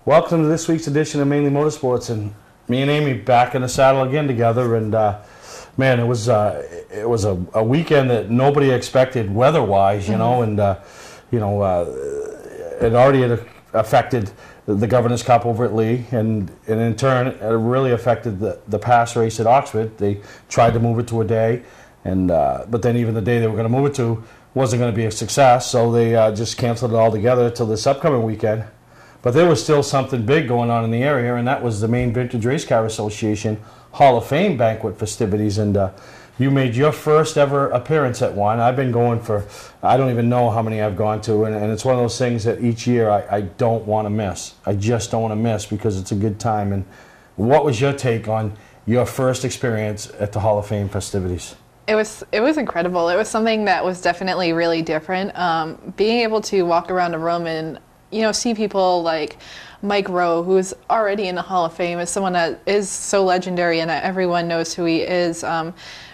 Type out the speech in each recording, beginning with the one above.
Welcome to this week's edition of Mainly Motorsports, and me and Amy back in the saddle again together. And man, it was a weekend that nobody expected weather-wise, you know, and it already had affected the Governor's Cup over at Lee, and in turn, it really affected the pass race at Oxford. They tried to move it to a day, and but then even the day they were going to move it to wasn't going to be a success, so they just canceled it all together till this upcoming weekend. But there was still something big going on in the area, and that was the Maine Vintage Race Car Association Hall of Fame banquet festivities. And you made your first ever appearance at one. I've been going for, I don't even know how many I've gone to, and it's one of those things that each year I don't want to miss. I just don't want to miss because it's a good time. And what was your take on your first experience at the Hall of Fame festivities? It was incredible. It was something that was definitely really different. Being able to walk around a room and see people like Mike Rowe, who's already in the Hall of Fame, is someone that is so legendary and that everyone knows who he is.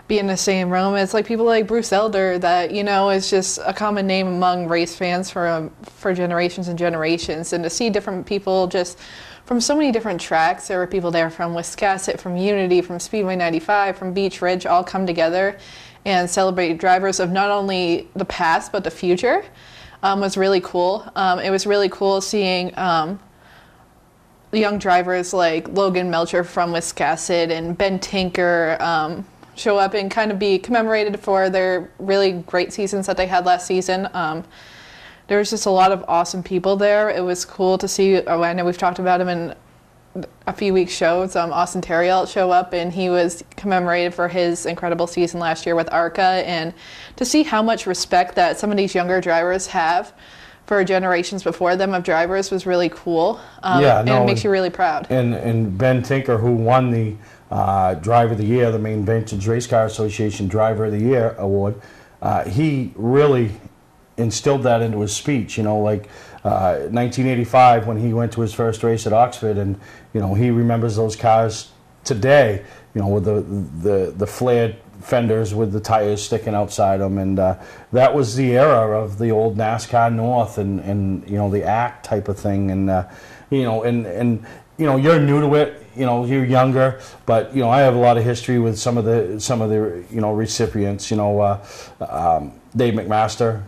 Be in the same room as like people like Bruce Elder, that is just a common name among race fans for generations and generations. And to see different people just from so many different tracks. There were people there from Wiscasset, from Unity, from Speedway 95, from Beach Ridge, all come together and celebrate drivers of not only the past but the future. Was really cool. It was really cool seeing young drivers like Logan Melcher from Wiscasset and Ben Tinker show up and kind of be commemorated for their really great seasons that they had last season. There was just a lot of awesome people there. It was cool to see, I know we've talked about him in a few weeks' shows, Austin Terriell show up, and he was commemorated for his incredible season last year with ARCA, and to see how much respect that some of these younger drivers have for generations before them of drivers was really cool. And it makes you really proud. And Ben Tinker, who won the Driver of the Year, the Maine Vintage Race Car Association Driver of the Year award, he really instilled that into his speech, 1985 when he went to his first race at Oxford, and he remembers those cars today, with the flared fenders with the tires sticking outside them, and that was the era of the old NASCAR North and the ACT type of thing, and you're new to it, you're younger, but I have a lot of history with some of the recipients. Dave McMaster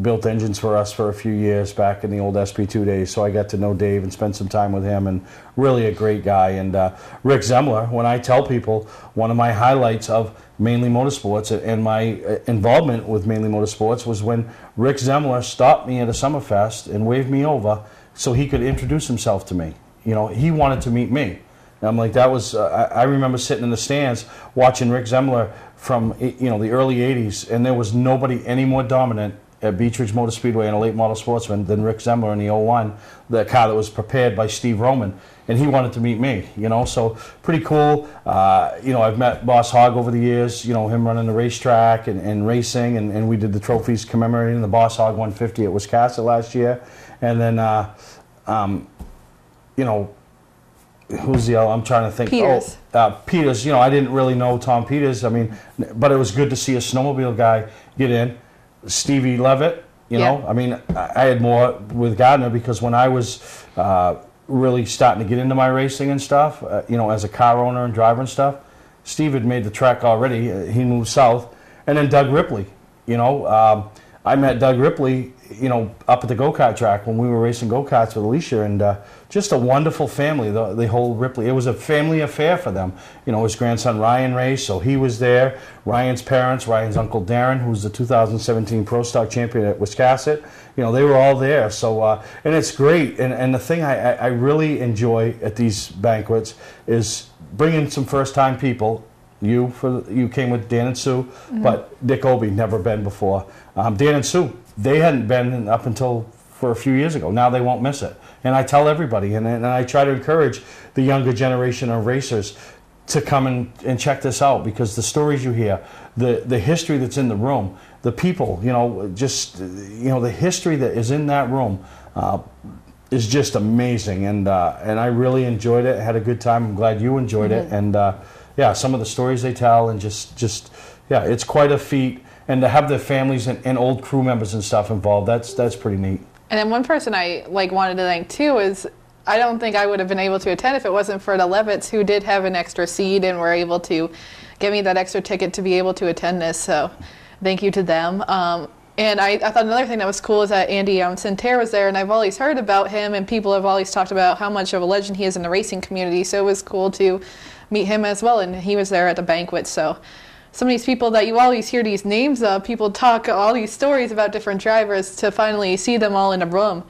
built engines for us for a few years back in the old SP2 days, so I got to know Dave and spend some time with him, and really a great guy. And Rick Zemler, when I tell people one of my highlights of Mainly Motorsports and my involvement with Mainly Motorsports was when Rick Zemler stopped me at a Summerfest and waved me over so he could introduce himself to me. He wanted to meet me. And I'm like, that was, I remember sitting in the stands watching Rick Zemler from the early 80s, and there was nobody any more dominant at Beach Ridge Motor Speedway and a late model sportsman than Rick Zemler in the 01, the car that was prepared by Steve Roman, and he wanted to meet me, so pretty cool. I've met Boss Hogg over the years, him running the racetrack and racing, and we did the trophies commemorating the Boss Hogg 150 at Wiscasset last year, and then, who's the other? I'm trying to think. Peters. Peters, I didn't really know Tom Peters, but it was good to see a snowmobile guy get in. Stevie Levitt, I had more with Gardner because when I was really starting to get into my racing and stuff, as a car owner and driver and stuff, Steve had made the trek already. He moved south. And then Doug Ripley, I met Doug Ripley, up at the go-kart track when we were racing go-karts with Alicia, and just a wonderful family, the whole Ripley. It was a family affair for them. His grandson Ryan raced, so he was there. Ryan's parents, Ryan's uncle Darren, who's the 2017 Pro Stock champion at Wiscasset, they were all there. So, and it's great. And the thing I really enjoy at these banquets is bringing some first-time people. You came with Dan and Sue, but Dick Obey never been before. Dan and Sue, they hadn't been up until for a few years ago. Now they won't miss it. And I tell everybody, and I try to encourage the younger generation of racers to come and check this out, because the stories you hear, the history that's in the room, the people, the history that is in that room is just amazing. And I really enjoyed it. I had a good time. I'm glad you enjoyed it. And some of the stories they tell, and it's quite a feat. And to have the families and old crew members and stuff involved, that's pretty neat. And then one person I wanted to thank too is I don't think I would have been able to attend if it wasn't for the Levitts, who did have an extra seat and were able to give me that extra ticket to be able to attend this. So thank you to them. And I thought another thing that was cool is that Andy Santerre was there, and I've always heard about him, and people have always talked about how much of a legend he is in the racing community. So it was cool to meet him as well, and he was there at the banquet. So some of these people that you always hear these names of, people talk all these stories about different drivers, to finally see them all in a room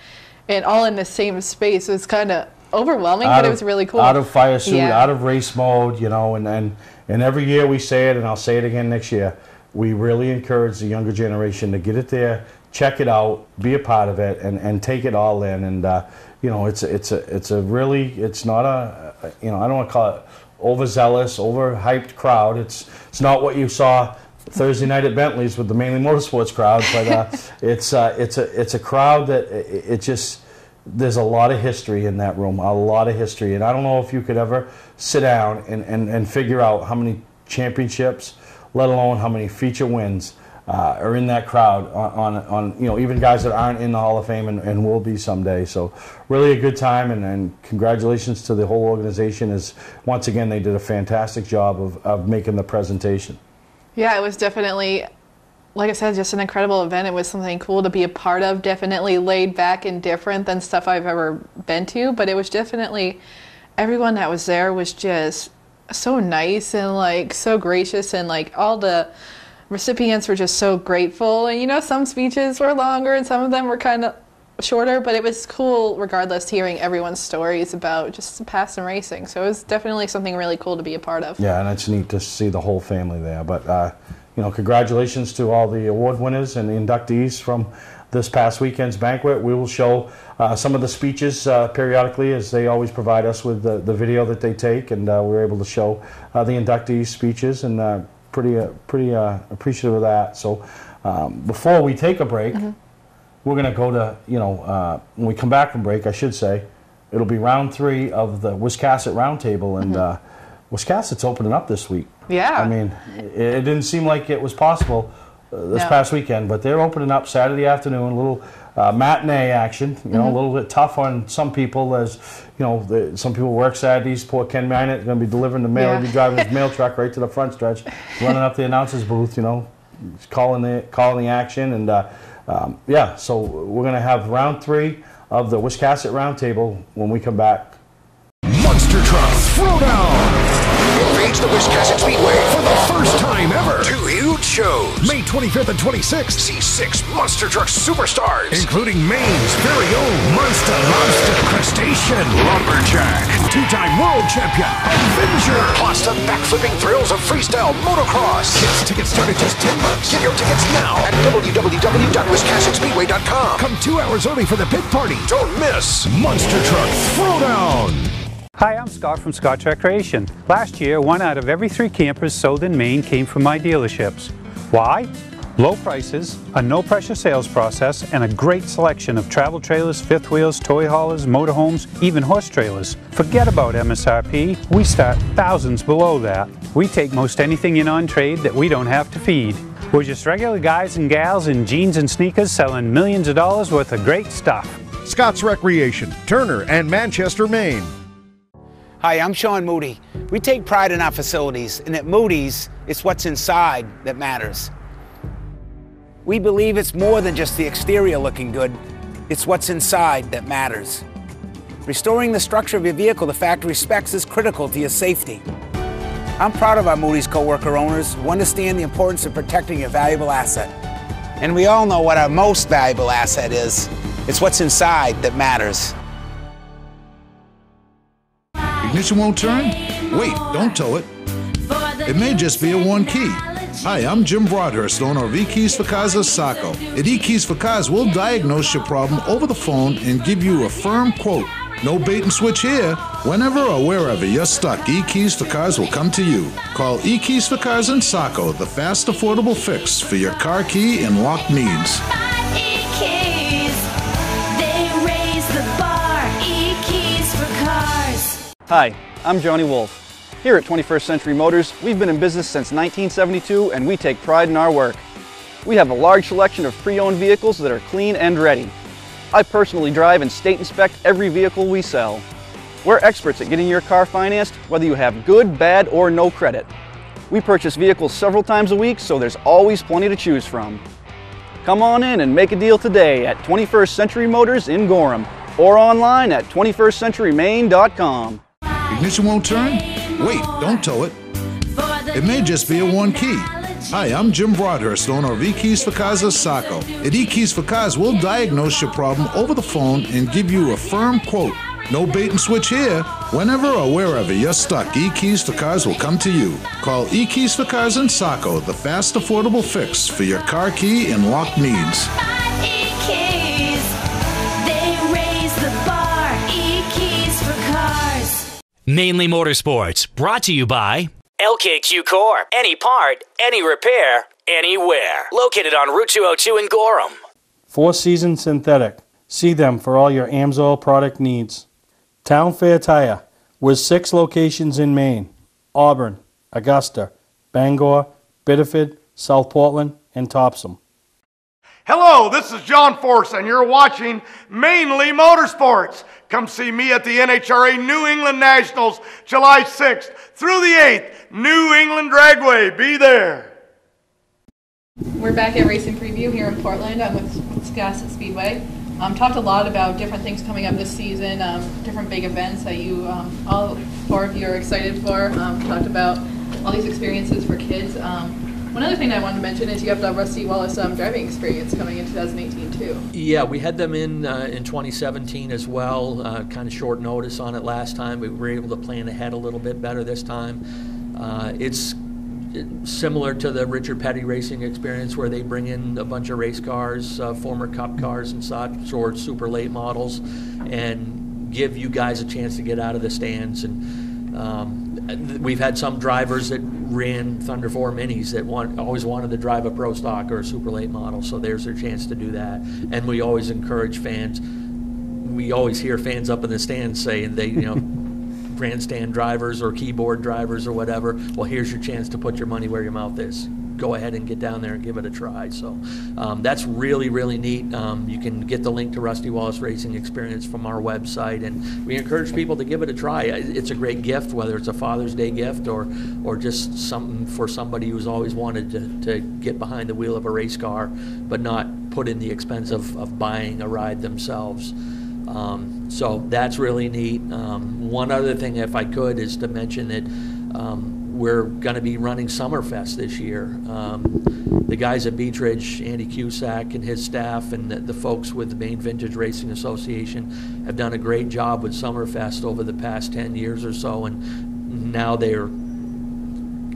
and all in the same space was kind of overwhelming, but it was really cool. Out of fire suit, out of race mode, you know, and every year we say it, and I'll say it again next year, we really encourage the younger generation to get it there, check it out, be a part of it, and take it all in. And you know, it's not a, you know, I don't want to call it overzealous, overhyped crowd. It's not what you saw Thursday night at Bentley's with the Mainly Motorsports crowd, but it's a crowd that it just, there's a lot of history in that room, a lot of history, and I don't know if you could ever sit down and figure out how many championships, let alone how many feature wins are in that crowd on you know, even guys that aren't in the Hall of Fame and will be someday. So really a good time, and congratulations to the whole organization, as once again they did a fantastic job of making the presentation. Yeah, it was definitely, like I said, just an incredible event. It was something cool to be a part of, definitely laid back and different than stuff I've ever been to, but it was definitely, everyone that was there was just so nice and like so gracious, and like all the recipients were just so grateful. And you know, some speeches were longer and some of them were kind of shorter, but it was cool regardless hearing everyone's stories about just past and racing. So it was definitely something really cool to be a part of. Yeah, and it's neat to see the whole family there. But you know, congratulations to all the award winners and the inductees from this past weekend's banquet. We will show some of the speeches periodically, as they always provide us with the video that they take, and we're able to show the inductees' speeches, and pretty appreciative of that. So before we take a break, we're going to go to, you know, when we come back from break, I should say, it'll be round 3 of the Wiscasset Roundtable, and Wiscasset's opening up this week. Yeah. I mean, it didn't seem like it was possible this past weekend, but they're opening up Saturday afternoon, a little matinee action, you know, a little bit tough on some people, as, you know, some people work Saturdays. Poor Ken Minot is going to be delivering the mail, he'll be driving his mail truck right to the front stretch, running up the announcer's booth, you know, calling the action, and yeah, so we're going to have round 3 of the Wiscasset Roundtable when we come back. Monster Truck Throwdown! Invades the Wiscasset Speedway for the first time ever. 2 huge shows. May 25th and 26th. See 6 Monster Truck superstars, including Maine's very own Monster Lobster Crustacean Lumberjack, 2-time world champion Avenger, plus the backflipping thrills of freestyle motocross. Tickets start at just $10. Get your tickets now at www.wiscassetspeedway.com. Come 2 hours early for the pit party. Don't miss Monster Truck Throwdown. Hi, I'm Scott from Scott Recreation. Last year, 1 out of every 3 campers sold in Maine came from my dealerships. Why? Low prices, a no-pressure sales process, and a great selection of travel trailers, fifth wheels, toy haulers, motorhomes, even horse trailers. Forget about MSRP. We start thousands below that. We take most anything in on trade that we don't have to feed. We're just regular guys and gals in jeans and sneakers selling millions of dollars worth of great stuff. Scott's Recreation, Turner and Manchester, Maine. Hi, I'm Sean Moody. We take pride in our facilities, and at Moody's, it's what's inside that matters. We believe it's more than just the exterior looking good, it's what's inside that matters. Restoring the structure of your vehicle to factory specs is critical to your safety. I'm proud of our Moody's co-worker owners who understand the importance of protecting your valuable asset. And we all know what our most valuable asset is. It's what's inside that matters. Ignition won't turn? Wait, don't tow it. It may just be a 1 key. Hi, I'm Jim Broadhurst, owner of eKeys for Cars of Saco. At eKeys for Cars, we'll diagnose your problem over the phone and give you a firm quote. No bait and switch here. Whenever or wherever you're stuck, eKeys for Cars will come to you. Call eKeys for Cars in Saco, the fast, affordable fix for your car key and lock needs. Hi, I'm Johnny Wolf. Here at 21st Century Motors, we've been in business since 1972 and we take pride in our work. We have a large selection of pre-owned vehicles that are clean and ready. I personally drive and state inspect every vehicle we sell. We're experts at getting your car financed, whether you have good, bad, or no credit. We purchase vehicles several times a week, so there's always plenty to choose from. Come on in and make a deal today at 21st Century Motors in Gorham or online at 21stcenturymaine.com. Ignition won't turn? Wait, don't tow it. It may just be a one key. Hi, I'm Jim Broadhurst, owner of eKeys for Cars of Saco. At eKeys for Cars, we'll diagnose your problem over the phone and give you a firm quote. No bait and switch here. Whenever or wherever you're stuck, eKeys for Cars will come to you. Call eKeys for Cars in Saco, the fast, affordable fix for your car key and lock needs. Mainly Motorsports, brought to you by LKQ Core. Any part, any repair, anywhere. Located on Route 202 in Gorham. Four Seasons Synthetic. See them for all your AMSOIL product needs. Town Fair Tire, with 6 locations in Maine: Auburn, Augusta, Bangor, Biddeford, South Portland, and Topsom. Hello, this is John Force, and you're watching Mainly Motorsports. Come see me at the NHRA New England Nationals, July 6th through the 8th, New England Dragway. Be there. We're back at Racing Preview here in Portland. I'm with Wisconsin Speedway. Talked a lot about different things coming up this season, different big events that you, all 4 of you are excited for. Talked about all these experiences for kids. One other thing I wanted to mention is you have the Rusty Wallace driving experience coming in 2018 too. Yeah, we had them in 2017 as well. Kind of short notice on it last time. We were able to plan ahead a little bit better this time. It's similar to the Richard Petty racing experience, where they bring in a bunch of race cars, former Cup cars and such, or super late models, and give you guys a chance to get out of the stands. And we've had some drivers that ran Thunder 4 Minis that always wanted to drive a Pro Stock or a super late model, so there's their chance to do that. And we always encourage fans. We always hear fans up in the stands saying they, grandstand drivers or keyboard drivers or whatever, well, here's your chance to put your money where your mouth is. Go ahead and get down there and give it a try. So that's really, really neat. You can get the link to Rusty Wallace Racing Experience from our website, and we encourage people to give it a try. It's a great gift, whether it's a Father's Day gift or just something for somebody who's always wanted to get behind the wheel of a race car, but not put in the expense of buying a ride themselves. So that's really neat. One other thing, if I could, is to mention that we're going to be running Summerfest this year. The guys at Beech Ridge, Andy Cusack and his staff, and the folks with the Maine Vintage Racing Association have done a great job with Summerfest over the past 10 years or so, and now they're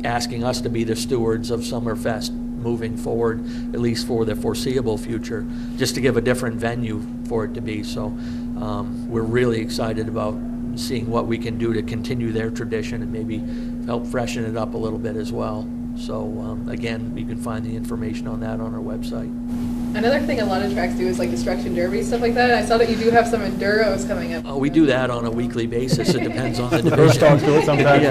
asking us to be the stewards of Summerfest moving forward, at least for the foreseeable future, just to give a different venue for it to be. So we're really excited about seeing what we can do to continue their tradition and maybe help freshen it up a little bit as well. So again, you can find the information on that on our website. Another thing a lot of tracks do is like Destruction Derby, stuff like that. I saw that you do have some enduros coming up. We do that on a weekly basis. It depends on the division. First dogs do it sometimes.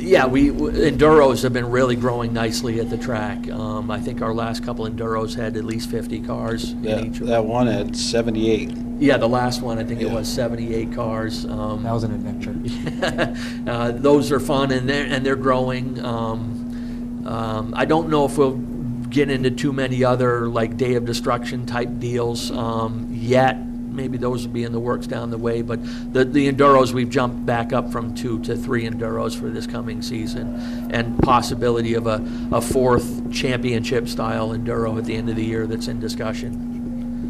Yeah, enduros have been really growing nicely at the track. I think our last couple enduros had at least 50 cars in each. That one had 78. Yeah, the last one, I think it was 78 cars. That was an adventure. Those are fun, and they're growing. I don't know if we'll get into too many other like Day of Destruction type deals yet. Maybe those will be in the works down the way, but the enduros, we've jumped back up from 2 to 3 enduros for this coming season, and possibility of a 4th championship style enduro at the end of the year that's in discussion.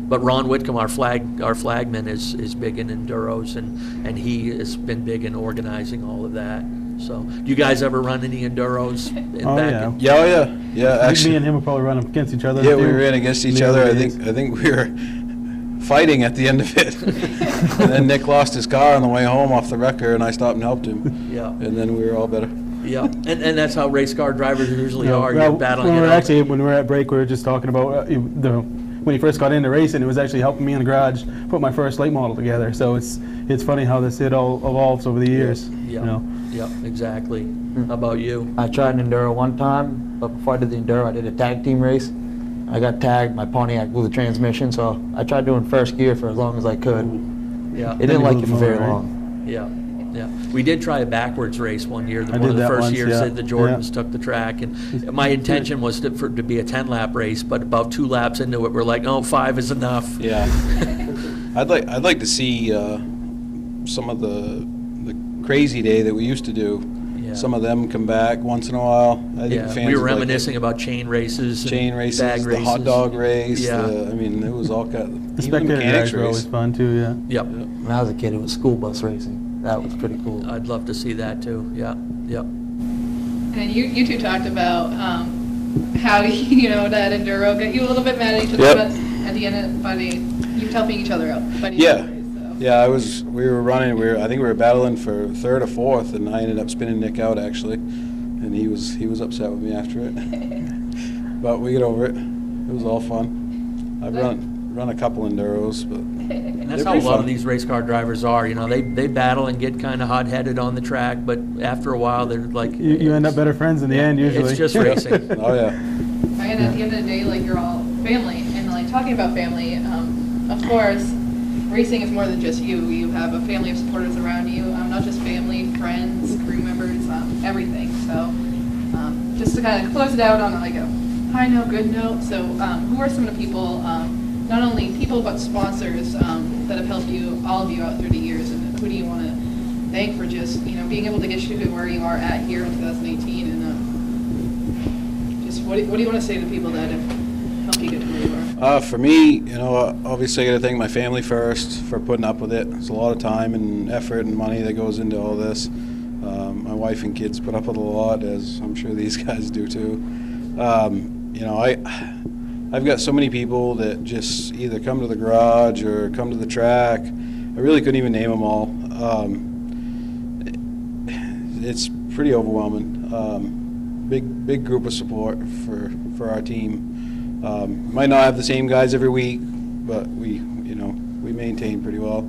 But Ron Whitcomb, our flagman, is big in enduros, and he has been big in organizing all of that. So, do you guys ever run any enduros? Yeah. Actually, me and him will probably run against each other. Yeah, we ran against each other. I think we were fighting at the end of it. And then Nick lost his car on the way home off the wrecker, and I stopped and helped him. Yeah. And then we were all better. Yeah, and that's how race car drivers usually are. Well, You're battling when we were at break, we were just talking about when he first got into racing, it was actually helping me in the garage put my first late model together. So it's funny how it all evolves over the years. Yeah, yeah, exactly. How about you? I tried an enduro one time, but before I did the enduro, I did a tag team race. I got tagged, my Pontiac blew the transmission, so I tried doing first gear for as long as I could. Yeah. It didn't like it for very long. Yeah. Yeah, we did try a backwards race one year. I One of did the that first once, years yeah. that the Jordans took the track, and my intention was to be a 10-lap race, but about 2 laps into it, we're like, oh, 5 is enough. Yeah, I'd like to see some of the crazy day that we used to do. Yeah. Some of them come back once in a while. I think fans we were would like reminiscing about chain races, bag races, the hot dog race. Yeah. I mean, it was all kind. The spectator races were always fun too. Yeah. Yep. When I was a kid, it was school bus racing. That was pretty cool. I'd love to see that too. Yeah. Yep. And you two talked about how that enduro got you a little bit mad at each other, Yep. but at the end, you were helping each other out. Yeah, we were running. I think we were battling for 3rd or 4th, and I ended up spinning Nick out actually, and he was upset with me after it. But we get over it. It was all fun. I've run a couple enduros, but and that's how a lot of these race car drivers are. They battle and get kind of hot-headed on the track, but after a while they're like you end up better friends in the end usually. It's just racing. Oh yeah. And at the end of the day, you're all family, and talking about family, of course, racing is more than just you. You have a family of supporters around you, not just family, friends, crew members, everything. So just to kind of close it out on a high note, good note. So who are some of the people, not only people but sponsors that have helped all of you out through the years, and who do you want to thank for just being able to get you to where you are at here in 2018, and just what do you want to say to people that have helped you get to where you are? For me, obviously I got to thank my family first for putting up with it. It's a lot of time and effort and money that goes into all this. My wife and kids put up with a lot, as I'm sure these guys do too. I've got so many people that just either come to the garage or come to the track. I really couldn't even name them all. It's pretty overwhelming. Big group of support for our team. Might not have the same guys every week, but we maintain pretty well.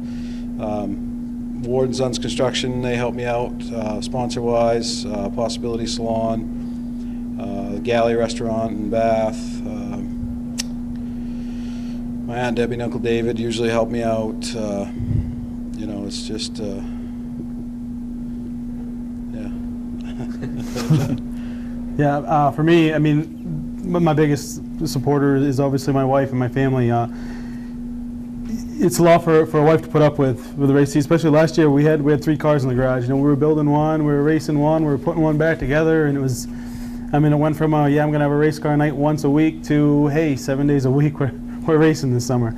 Ward & Sons Construction, they help me out sponsor-wise. Possibility Salon, the Galley Restaurant in Bath. My Aunt Debbie and Uncle David usually help me out. It's just, Yeah, for me, I mean, my biggest supporter is obviously my wife and my family. It's a lot for a wife to put up with the race, especially last year. We had 3 cars in the garage. We were building one, we were racing one, we were putting one back together, and it was, it went from I'm gonna have a race car night once a week to hey, 7 days a week we're racing this summer.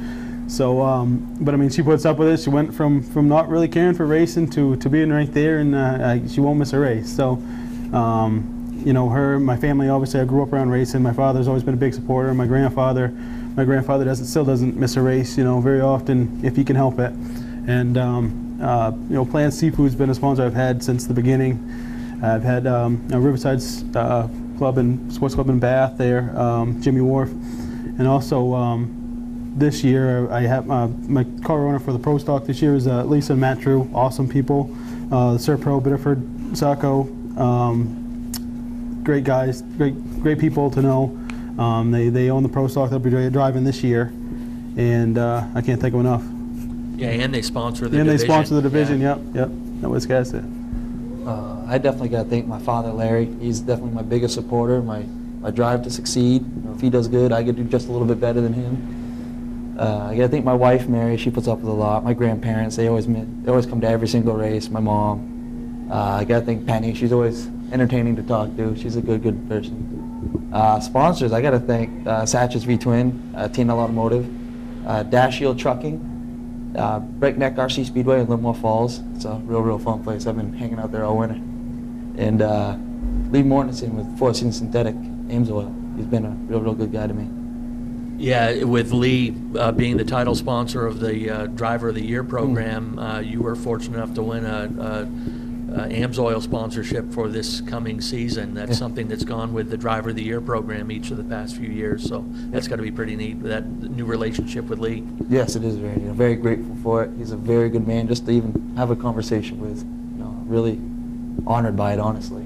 So, but she puts up with it. She went from not really caring for racing to being right there, and she won't miss a race. So, my family, obviously I grew up around racing. My father's always been a big supporter. My grandfather still doesn't miss a race, very often if he can help it. And Plant Seafood's been a sponsor I've had since the beginning. I've had Riverside's club and sports club in Bath there, Jimmy Wharf, and also this year I have my car owner for the Pro Stock this year is Lisa and Matt Drew, awesome people. The Sir Pro, Biddeford, Saco, great guys, great people to know. They own the Pro Stock they'll be driving this year, and I can't thank them enough. Yeah, and they sponsor the division. And they sponsor the division, yeah. Yep. That was guys it. I definitely got to thank my father, Larry. He's definitely my biggest supporter, my drive to succeed. If he does good, I get to do just a little bit better than him. I got to thank my wife, Mary. She puts up with a lot. My grandparents, they always come to every single race. My mom. I got to thank Penny. She's always entertaining to talk to. She's a good person. Sponsors, I got to thank Satch's V-Twin, TNL Automotive, Dash Shield Trucking, Breakneck RC Speedway in Livermore Falls. It's a real fun place. I've been hanging out there all winter. And Lee Mortensen with Four Seasons Synthetic Ames Oil. He's been a real good guy to me. Yeah, with Lee being the title sponsor of the Driver of the Year program, you were fortunate enough to win a Ames Oil sponsorship for this coming season. That's something that's gone with the Driver of the Year program each of the past few years. So that's got to be pretty neat, that new relationship with Lee. Yes, it is very grateful for it. He's a very good man just to even have a conversation with. Really honored by it, honestly.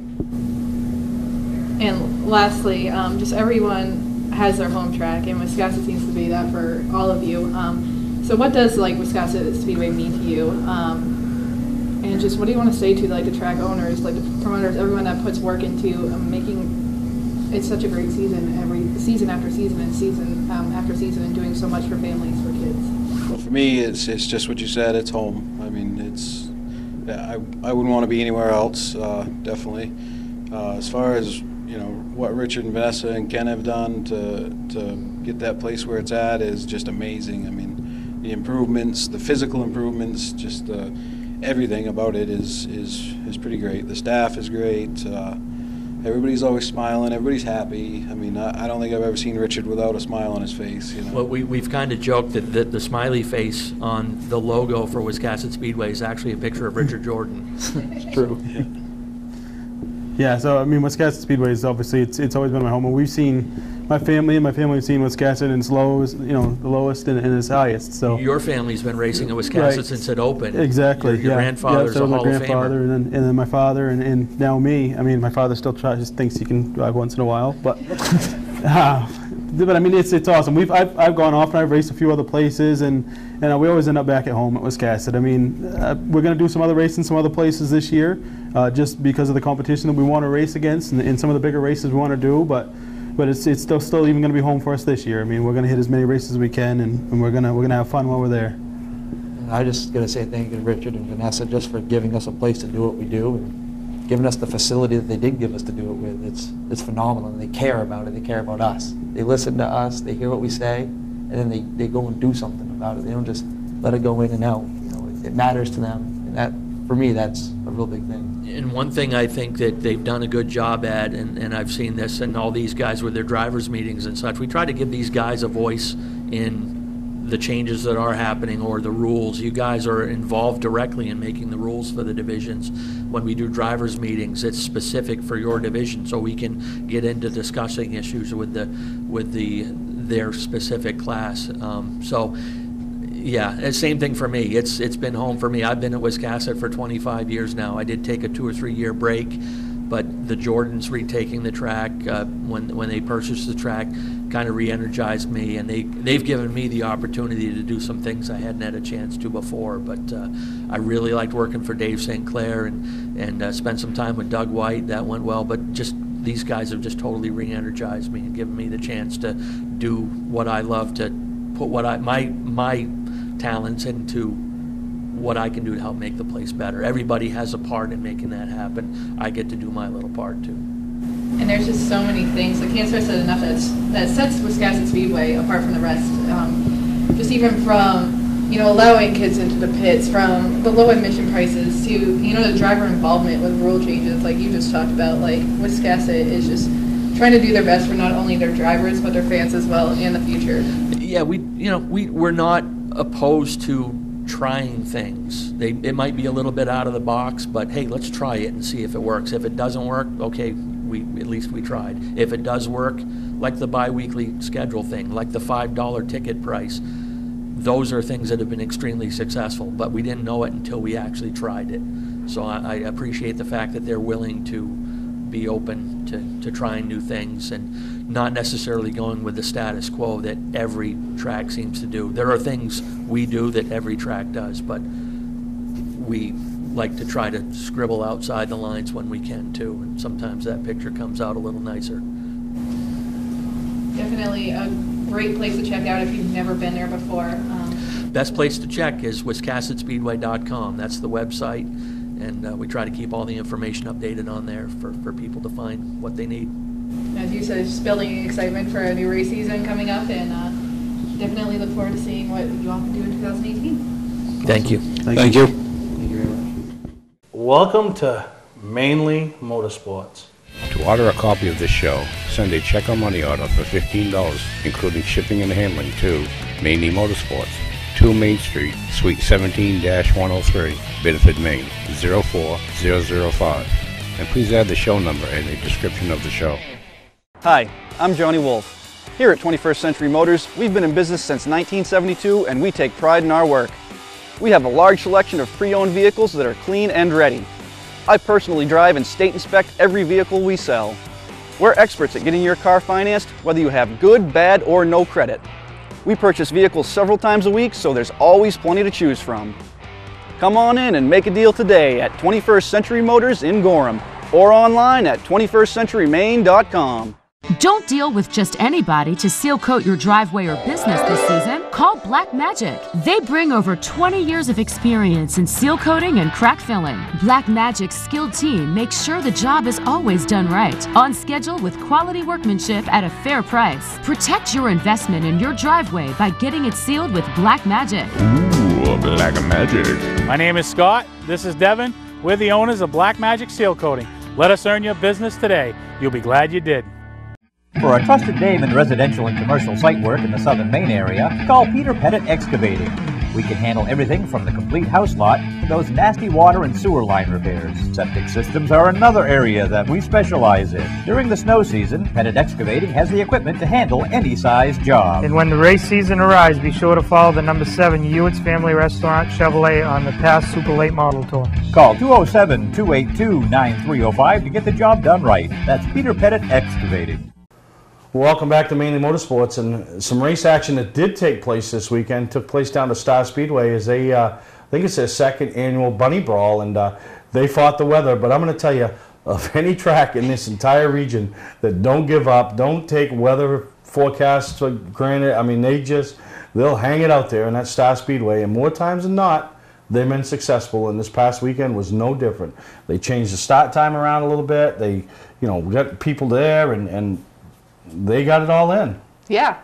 And lastly, just everyone has their home track, and Wiscasset seems to be that for all of you. So what does like Wiscasset Speedway mean to you? And just what do you want to say to like the track owners, like the promoters, everyone that puts work into making it such a great season, every season after season and season after season, and doing so much for families, for kids? Well, for me, it's just what you said. It's home. I mean, I wouldn't want to be anywhere else. Definitely. As far as what Richard and Vanessa and Ken have done to get that place where it's at is just amazing. I mean, the improvements, the physical improvements, just everything about it is pretty great. The staff is great. Everybody's always smiling. Everybody's happy. I mean, I don't think I've ever seen Richard without a smile on his face. Well, we've kind of joked that the smiley face on the logo for Wiscasset Speedway is actually a picture of Richard Jordan. It's true. Yeah, so I mean, Wiscasset Speedway is obviously it's always been my home, and we've seen my family have seen Wiscasset in its lowest, the lowest and its highest. So your family's been racing at Wiscasset since it opened. Exactly. Your grandfather's a Hall of Famer. And then my father, and now me. I mean, my father still thinks he can drive once in a while, but but I mean, it's awesome. I've gone off and I've raced a few other places, and we always end up back at home at Wiscasset. I mean, we're going to do some other racing some other places this year, just because of the competition that we want to race against, and some of the bigger races we want to do. But it's still even going to be home for us this year. I mean, we're going to hit as many races as we can, and we're gonna have fun while we're there. I just got to say thank you to Richard and Vanessa just for giving us a place to do what we do, and giving us the facility that they did give us to do it with. It's phenomenal, and they care about it. They care about us. They listen to us. They hear what we say, and then they go and do something about it. They don't just let it go in and out. It matters to them, and that, for me, that's a real big thing. And one thing I think that they've done a good job at, and I've seen this in all these guys with their drivers' meetings and such, we try to give these guys a voice in the changes that are happening or the rules. You guys are involved directly in making the rules for the divisions. When we do drivers' meetings, it's specific for your division, so we can get into discussing issues with their specific class. Yeah, same thing for me. It's been home for me. I've been at Wiscasset for 25 years now. I did take a 2 or 3 year break, but the Jordans retaking the track when they purchased the track kind of re-energized me, and they've given me the opportunity to do some things I hadn't had a chance to before. But I really liked working for Dave St. Clair and spent some time with Doug White. That went well, but just these guys have just totally re-energized me and given me the chance to do what I love, to put my talents into what I can do to help make the place better. Everybody has a part in making that happen. I get to do my little part too. And there's just so many things. I can't stress that enough. That sets Wiscasset Speedway apart from the rest. Just even from allowing kids into the pits, from the low admission prices to the driver involvement with rule changes, like you just talked about. Like Wiscasset is just trying to do their best for not only their drivers but their fans as well in the future. Yeah, we're not opposed to trying things. It might be a little bit out of the box, but hey, let's try it and see if it works. If it doesn't work, okay, at least we tried. If it does work, like the bi-weekly schedule thing, like the $5 ticket price, those are things that have been extremely successful, but we didn't know it until we actually tried it. So I appreciate the fact that they're willing to be open to trying new things and not necessarily going with the status quo that every track seems to do. There are things we do that every track does, but we like to try to scribble outside the lines when we can too, and sometimes that picture comes out a little nicer. Definitely a great place to check out if you've never been there before. Best place to check is wiscassetspeedway.com. That's the website, and we try to keep all the information updated on there for people to find what they need. As you said, it's just building excitement for a new race season coming up, and definitely look forward to seeing what you all can do in 2018. Thank you. Thank you. Thank you very much. Welcome to Mainly Motorsports. To order a copy of this show, send a check or money order for $15, including shipping and handling, to Mainely Motorsports, 2 Main Street, Suite 17-103, Bedford, Maine, 04005. And please add the show number in the description of the show. Hi, I'm Johnny Wolf. Here at 21st Century Motors, we've been in business since 1972 and we take pride in our work. We have a large selection of pre-owned vehicles that are clean and ready. I personally drive and state inspect every vehicle we sell. We're experts at getting your car financed, whether you have good, bad, or no credit. We purchase vehicles several times a week, so there's always plenty to choose from. Come on in and make a deal today at 21st Century Motors in Gorham or online at 21stcenturymaine.com. Don't deal with just anybody to seal coat your driveway or business this season. Call Black Magic. They bring over 20 years of experience in seal coating and crack filling. Black Magic's skilled team makes sure the job is always done right, on schedule with quality workmanship at a fair price. Protect your investment in your driveway by getting it sealed with Black Magic. Ooh, Black Magic. My name is Scott. This is Devin. We're the owners of Black Magic Seal Coating. Let us earn your business today. You'll be glad you did. For a trusted name in residential and commercial site work in the southern Maine area, call Peter Pettit Excavating. We can handle everything from the complete house lot to those nasty water and sewer line repairs. Septic systems are another area that we specialize in. During the snow season, Pettit Excavating has the equipment to handle any size job. And when the race season arrives, be sure to follow the number 7 Hewitt's Family Restaurant Chevrolet on the past Super Late Model Tour. Call 207-282-9305 to get the job done right. That's Peter Pettit Excavating. Welcome back to Mainly Motorsports, and some race action that did take place this weekend took place down to Star Speedway as they, I think it's their second annual Bunny Brawl, and they fought the weather. But I'm going to tell you, of any track in this entire region that don't give up, don't take weather forecasts for granted. I mean, they'll hang it out there in that Star Speedway, and more times than not, they've been successful, and this past weekend was no different. They changed the start time around a little bit. They, got people there, and they got it all in. Yeah.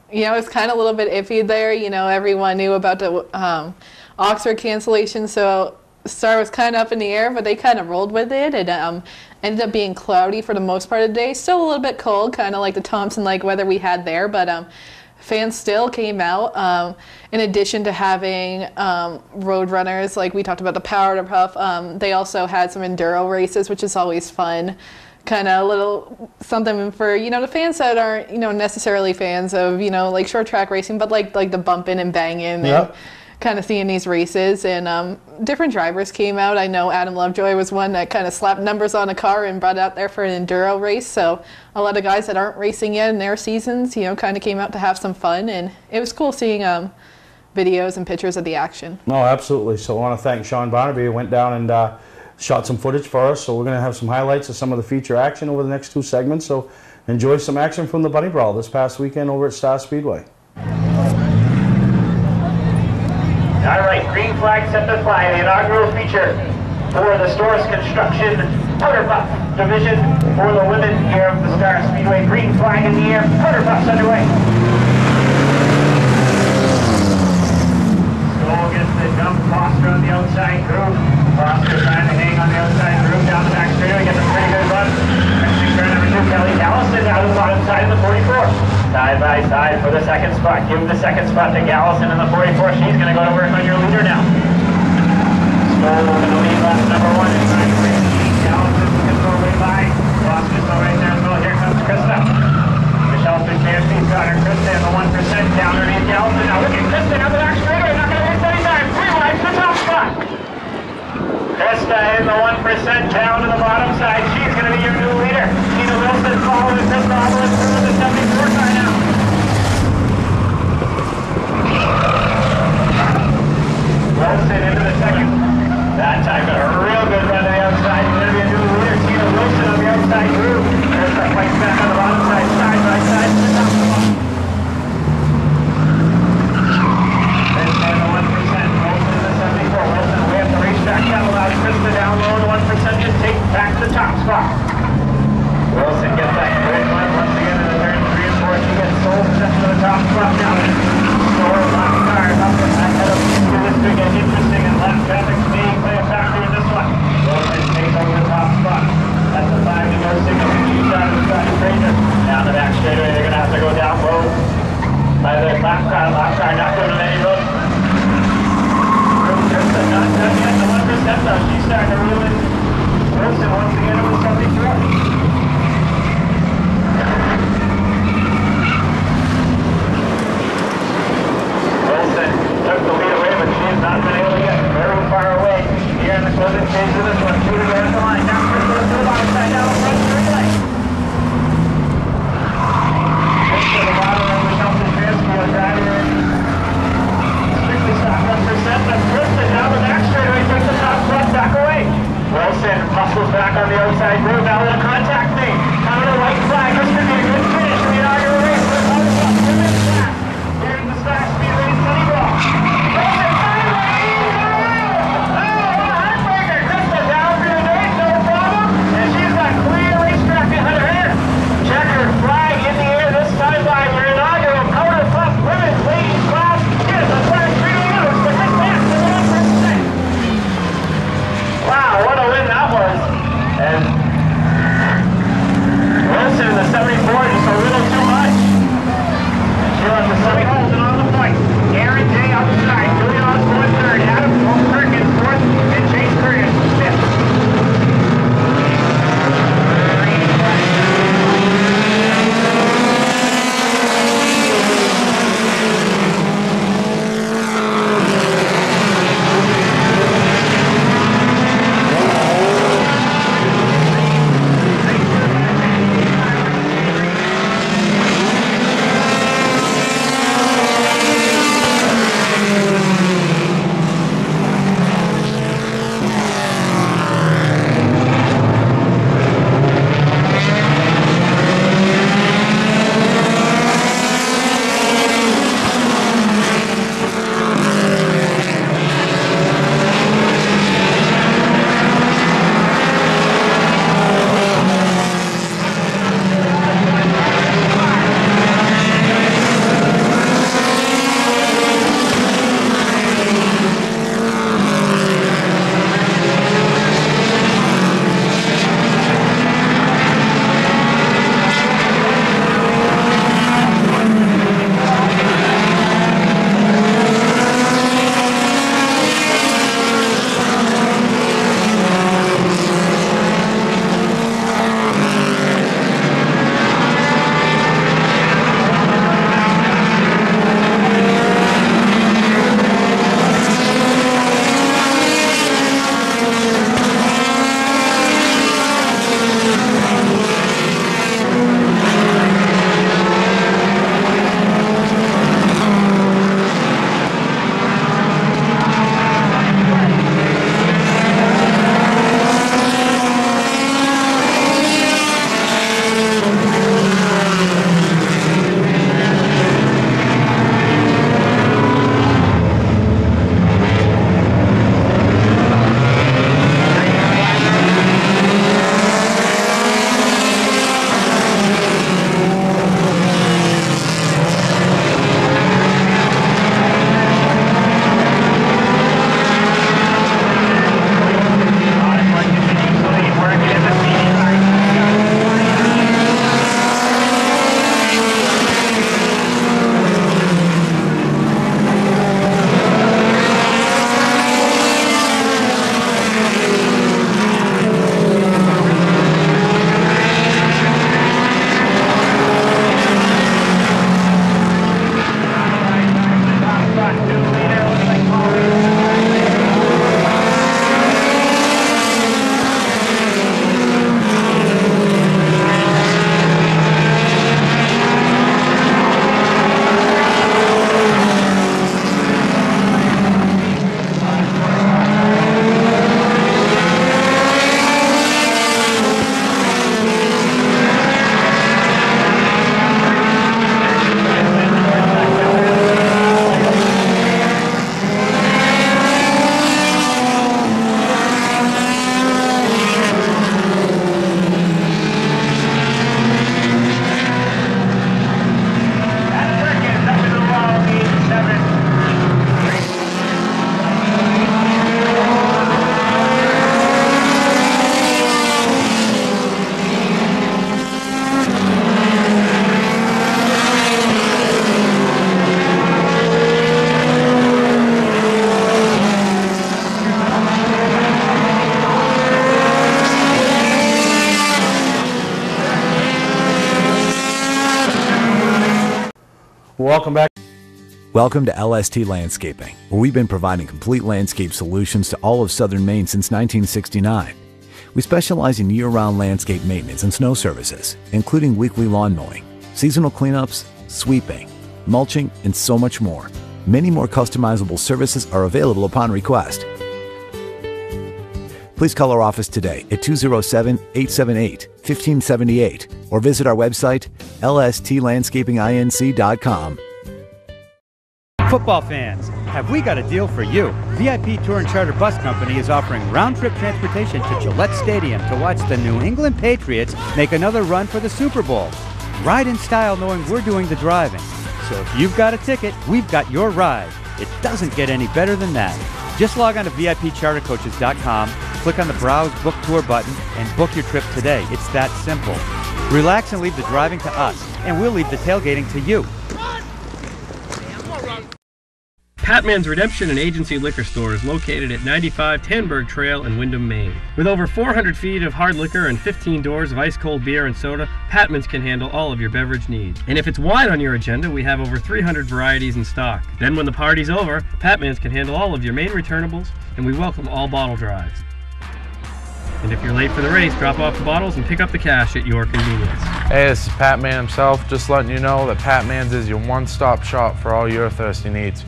It's kind of a little bit iffy there. Everyone knew about the Oxford cancellation, so Star was kind of up in the air, but they kind of rolled with it. It ended up being cloudy for the most part of the day. Still a little bit cold, kind of like the Thompson-like weather we had there, but fans still came out. In addition to having road runners, like we talked about the Power to Puff, they also had some enduro races, which is always fun. Kind of a little something for the fans that aren't necessarily fans of like short track racing, but like the bumping and banging and kind of seeing these races. And different drivers came out. I know Adam Lovejoy was one that kind of slapped numbers on a car and brought it out there for an enduro race. So a lot of guys that aren't racing yet in their seasons kind of came out to have some fun, and it was cool seeing videos and pictures of the action. No, absolutely. So I want to thank Sean Barnaby, who went down and shot some footage for us, so we're going to have some highlights of some of the feature action over the next 2 segments. So enjoy some action from the Bunny Brawl this past weekend over at Star Speedway. All right, green flag set to fly, the inaugural feature for the Stores Construction Powder Puff division for the women here of the Star Speedway. Green flag in the air, Powder Puffs underway. Stoll gets the jump, Foster on the outside groove. Foster trying to hang on the outside groove down the back straightaway, gets a pretty good run. Next turn number 2, Kelly Gallison out of the bottom side of the 44. Side by side for the second spot. Give the second spot to Gallison in the 44. She's going to go to work on your leader now. Stoll going to lead left number 1 and trying to bring Gallison can go way by. Foster's go right there. So here comes Krista. Michelle Fitzgerald's got her. Krista in the 1% down underneath Gallison. Now look at Krista out the back straightaway. Not going to waste any time. 3 wide to the top spot. Krista in the 1% down to the bottom side. She's going to be your new leader. Tina Wilson following Krista all the way through the 74 car now. Wilson into the second. That time got a real good run to the outside. She's going to be a new leader. Tina Wilson on the outside groove. Krista fights back on the bottom side, side by side to the top spot. Krista in the 1%. Wilson in the 74. Wilson away up the racetrack. That allows Krista down low in 1% to take back the top spot. Wilson gets that great run once again in the turn 3 and 4. She gets sole possession of the top spot now. Stoll lock cars up and back out of this to get interesting and left. Welcome back. Welcome to LST Landscaping, where we've been providing complete landscape solutions to all of southern Maine since 1969. We specialize in year-round landscape maintenance and snow services, including weekly lawn mowing, seasonal cleanups, sweeping, mulching, and so much more. Many more customizable services are available upon request. Please call our office today at 207-878-1578 or visit our website, lstlandscapinginc.com. Football fans, have we got a deal for you? VIP Tour and Charter Bus Company is offering round-trip transportation to Gillette Stadium to watch the New England Patriots make another run for the Super Bowl. Ride in style knowing we're doing the driving. So if you've got a ticket, we've got your ride. It doesn't get any better than that. Just log on to VIPChartercoaches.com, click on the Browse Book Tour button, and book your trip today. It's that simple. Relax and leave the driving to us, and we'll leave the tailgating to you. Patman's Redemption and Agency Liquor Store is located at 95 Tanberg Trail in Windham, Maine. With over 400 feet of hard liquor and 15 doors of ice-cold beer and soda, Patman's can handle all of your beverage needs. And if it's wine on your agenda, we have over 300 varieties in stock. Then when the party's over, Patman's can handle all of your Maine returnables, and we welcome all bottle drives. And if you're late for the race, drop off the bottles and pick up the cash at your convenience. Hey, this is Pat Man himself, just letting you know that Pat Man's is your one-stop shop for all your thirsty needs.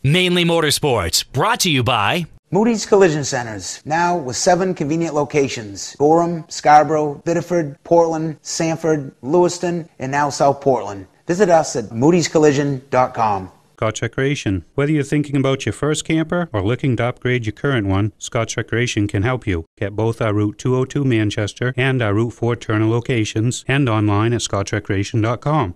Mainly Motorsports, brought to you by Moody's Collision Centers, now with 7 convenient locations: Gorham, Scarborough, Biddeford, Portland, Sanford, Lewiston, and now South Portland. Visit us at moodyscollision.com. Scotch Recreation. Whether you're thinking about your first camper or looking to upgrade your current one, Scotch Recreation can help you. Get both our Route 202 Manchester and our Route 4 Turner locations and online at scotchrecreation.com.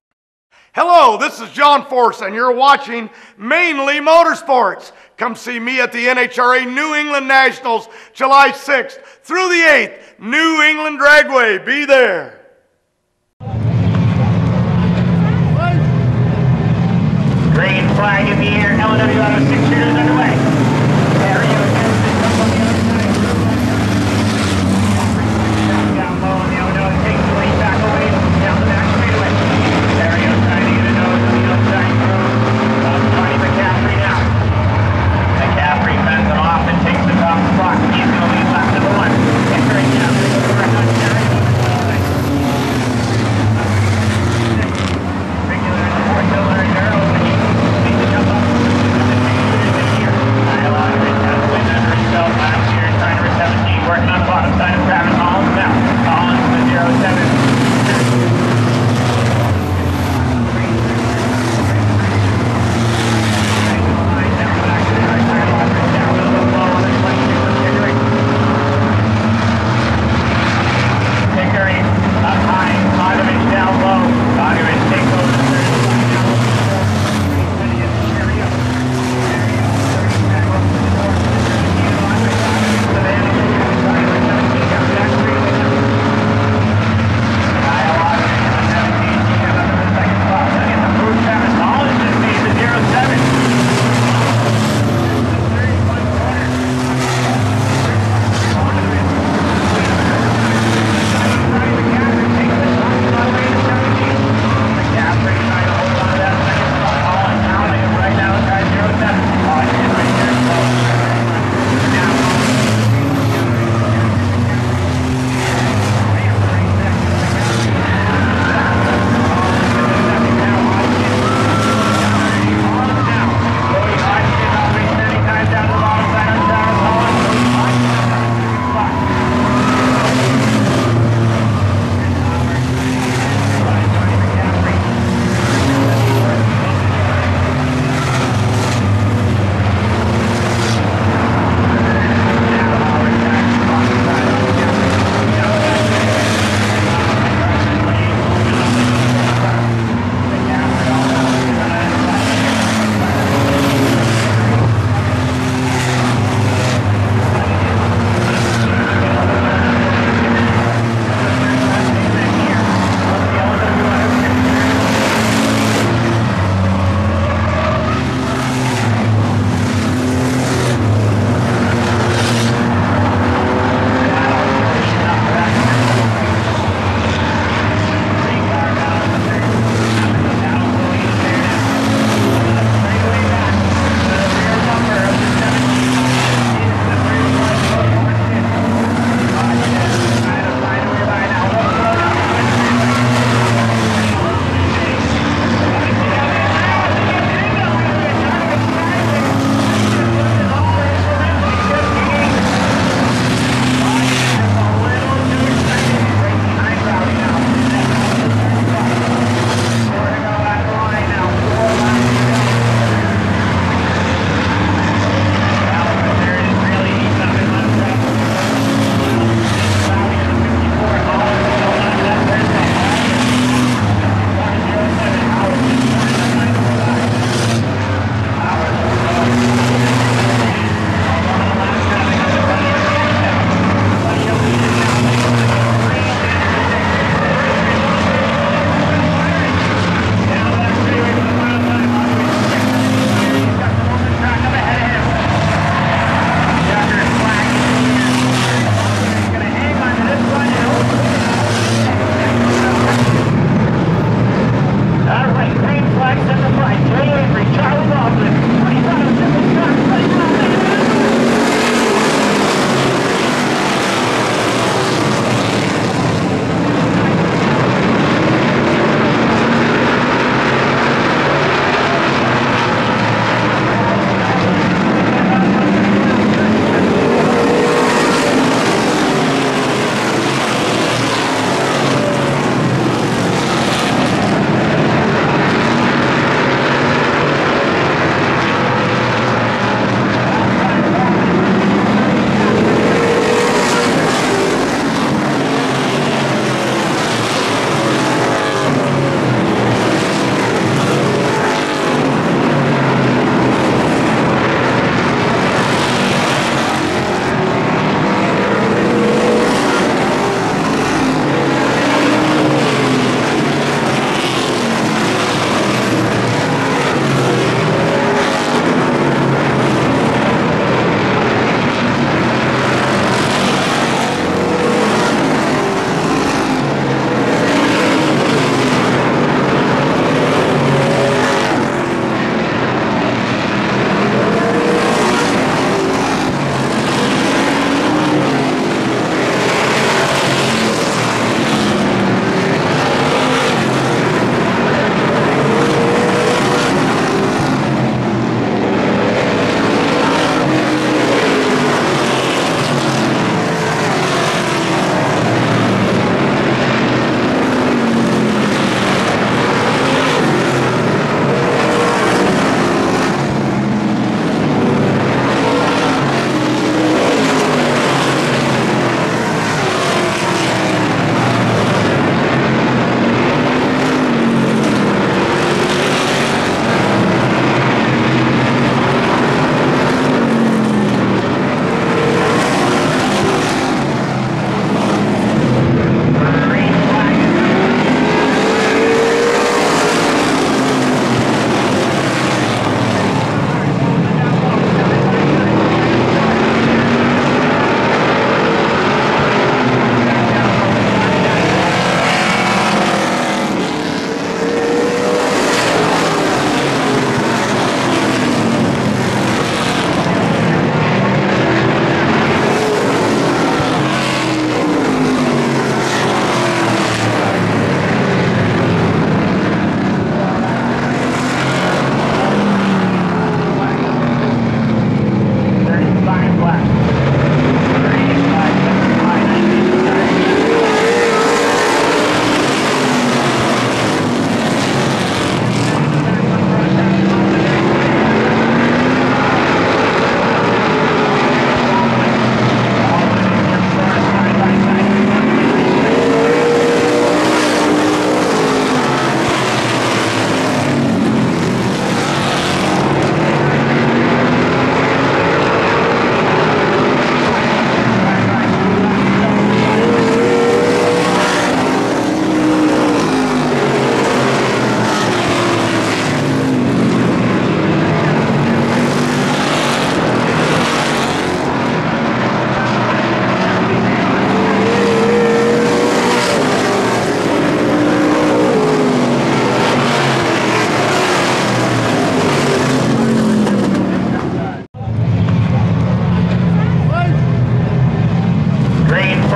Hello, this is John Force, and you're watching Mainly Motorsports. Come see me at the NHRA New England Nationals, July 6th through the 8th, New England Dragway. Be there. Green flag in the air, LW out of 6 shooters underway. There he goes. Down low on the O-nose, takes the lead back away, down the back straightaway. There he goes, trying to get a nose on the outside through. Tony McCaffrey now. McCaffrey fends it off and takes the top spot. He's going to lead lap number 1. Entering now,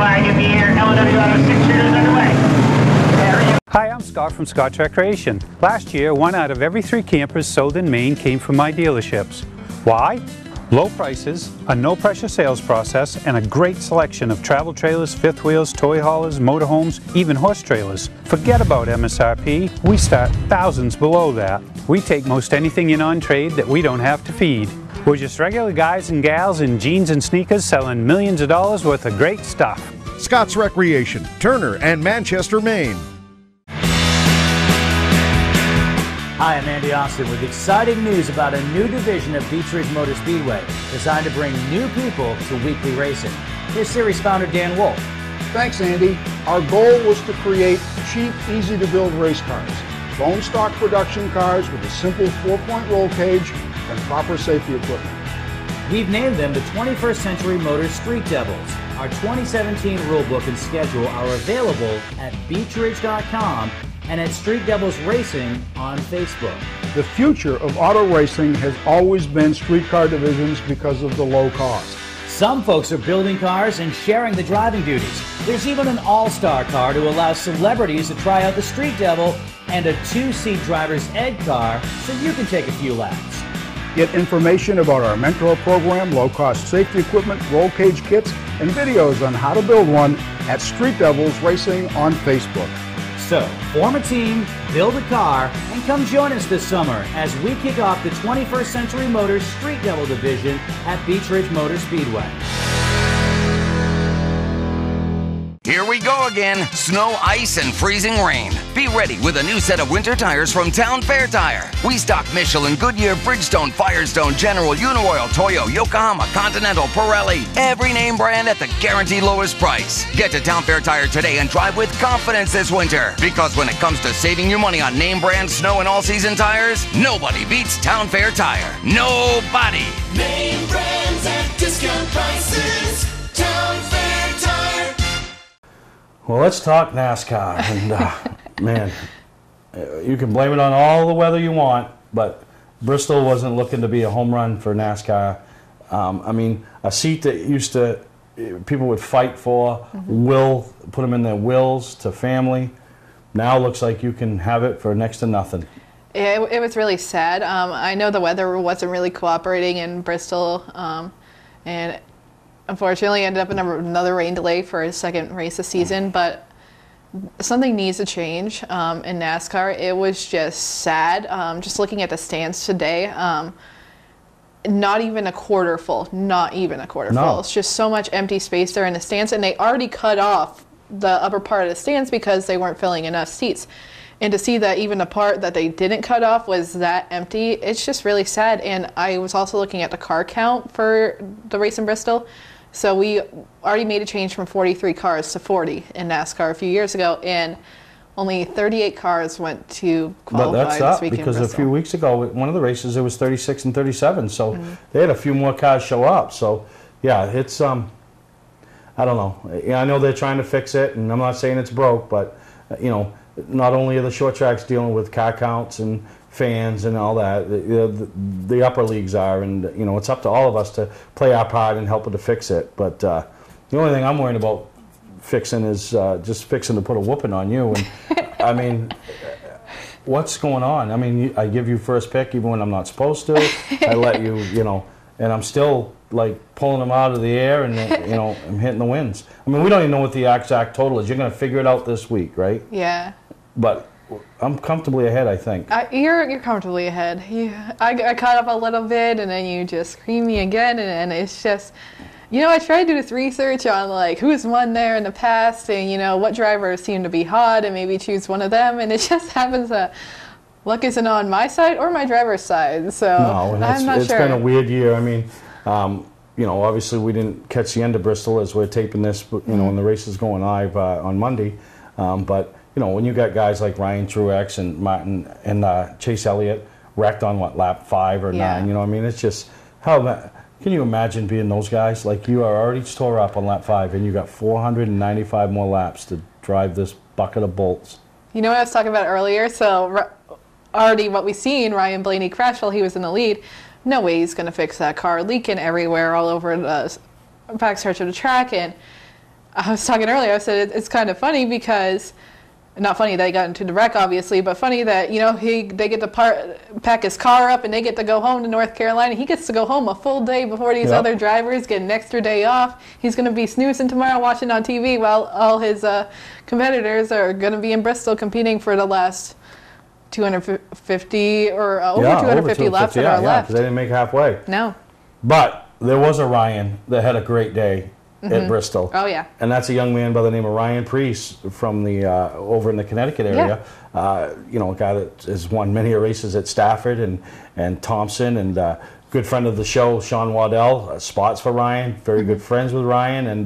flag in the air. LNW out of 6 shooters underway. Hi, I'm Scott from Scott Recreation. Last year, 1 out of every 3 campers sold in Maine came from my dealerships. Why? Low prices, a no-pressure sales process, and a great selection of travel trailers, fifth wheels, toy haulers, motorhomes, even horse trailers. Forget about MSRP. We start thousands below that. We take most anything in on trade that we don't have to feed. We're just regular guys and gals in jeans and sneakers selling millions of dollars worth of great stuff. Scott's Recreation, Turner and Manchester, Maine. Hi, I'm Andy Austin with exciting news about a new division of Beech Ridge Motor Speedway designed to bring new people to weekly racing. Here's series founder Dan Wolf. Thanks, Andy. Our goal was to create cheap, easy-to-build race cars. Bone stock production cars with a simple 4-point roll cage and proper safety equipment. We've named them the 21st Century Motors Street Devils. Our 2017 rulebook and schedule are available at beechridge.com and at Street Devils Racing on Facebook. The future of auto racing has always been street car divisions because of the low cost. Some folks are building cars and sharing the driving duties. There's even an all-star car to allow celebrities to try out the Street Devil and a 2-seat driver's ed car so you can take a few laps. Get information about our mentor program, low-cost safety equipment, roll cage kits, and videos on how to build one at Street Devils Racing on Facebook. So, form a team, build a car, and come join us this summer as we kick off the 21st Century Motors Street Devil Division at Beech Ridge Motor Speedway. Here we go again. Snow, ice, and freezing rain. Be ready with a new set of winter tires from Town Fair Tire. We stock Michelin, Goodyear, Bridgestone, Firestone, General, Uniroyal, Toyo, Yokohama, Continental, Pirelli. Every name brand at the guaranteed lowest price. Get to Town Fair Tire today and drive with confidence this winter. Because when it comes to saving you money on name brand snow and all-season tires, nobody beats Town Fair Tire. Nobody. Name brands at discount prices. Town Fair Tire. Well, let's talk NASCAR. And man, you can blame it on all the weather you want, but Bristol wasn't looking to be a home run for NASCAR. I mean, a seat that used to people would fight for, will put them in their wills to family. Now looks like you can have it for next to nothing. It was really sad. I know the weather wasn't really cooperating in Bristol, and unfortunately ended up in another rain delay for his second race this season, but something needs to change in NASCAR. It was just sad. Just looking at the stands today, not even a quarter full. Not even a quarter full. It's just so much empty space there in the stands, and they already cut off the upper part of the stands because they weren't filling enough seats. And to see that even the part that they didn't cut off was that empty, it's just really sad. And I was also looking at the car count for the race in Bristol. So we already made a change from 43 cars to 40 in NASCAR a few years ago, and only 38 cars went to qualify But that's this up week in because a Bristol. few weeks ago, one of the races, it was 36 and 37. So they had a few more cars show up. So yeah, it's I don't know. Yeah, I know they're trying to fix it, and I'm not saying it's broke, but you know, not only are the short tracks dealing with car counts and fans and all that, the upper leagues are, and you know, it's up to all of us to play our part and help to fix it. But the only thing I'm worried about fixing is just fixing to put a whooping on you. And I mean, what's going on? I mean, I give you first pick even when I'm not supposed to. I let you, you know, and I'm still like pulling them out of the air, and you know, I'm hitting the wins. I mean, we don't even know what the exact total is. You're going to figure it out this week, right? Yeah. But I'm comfortably ahead, I think. You're comfortably ahead. I caught up a little bit, and then you just scream me again, and it's just, you know, I tried to do this research on like who's won there in the past, and you know what drivers seem to be hot, and maybe choose one of them, and it just happens that luck isn't on my side or my driver's side. So no, and I'm not it's sure. been a weird year. I mean, you know, obviously we didn't catch the end of Bristol as we're taping this, you know, when the race is going live on Monday, but. You know, when you got guys like Ryan Truex and Martin and Chase Elliott wrecked on what, lap 5 or 9, you know what I mean? It's just, how can you imagine being those guys? Like, you are already tore up on lap 5 and you got 495 more laps to drive this bucket of bolts. You know what I was talking about earlier? So already what we've seen, Ryan Blaney crashed while he was in the lead. No way he's going to fix that car, leaking everywhere all over the back stretch of the track. And I was talking earlier, I said it's kind of funny because, not funny that he got into the wreck, obviously, but funny that, you know, they get to pack his car up and they get to go home to North Carolina. He gets to go home a full day before these other drivers, get an extra day off. He's going to be snoozing tomorrow, watching on TV, while all his competitors are going to be in Bristol competing for the last 250 or over 250 laps that are left. Because they didn't make halfway. No. But there was a Ryan that had a great day at Bristol. Oh, yeah. And that's a young man by the name of Ryan Priest from the over in the Connecticut area. You know, a guy that has won many races at Stafford and Thompson, and good friend of the show, Sean Waddell, spots for Ryan, very good friends with Ryan. And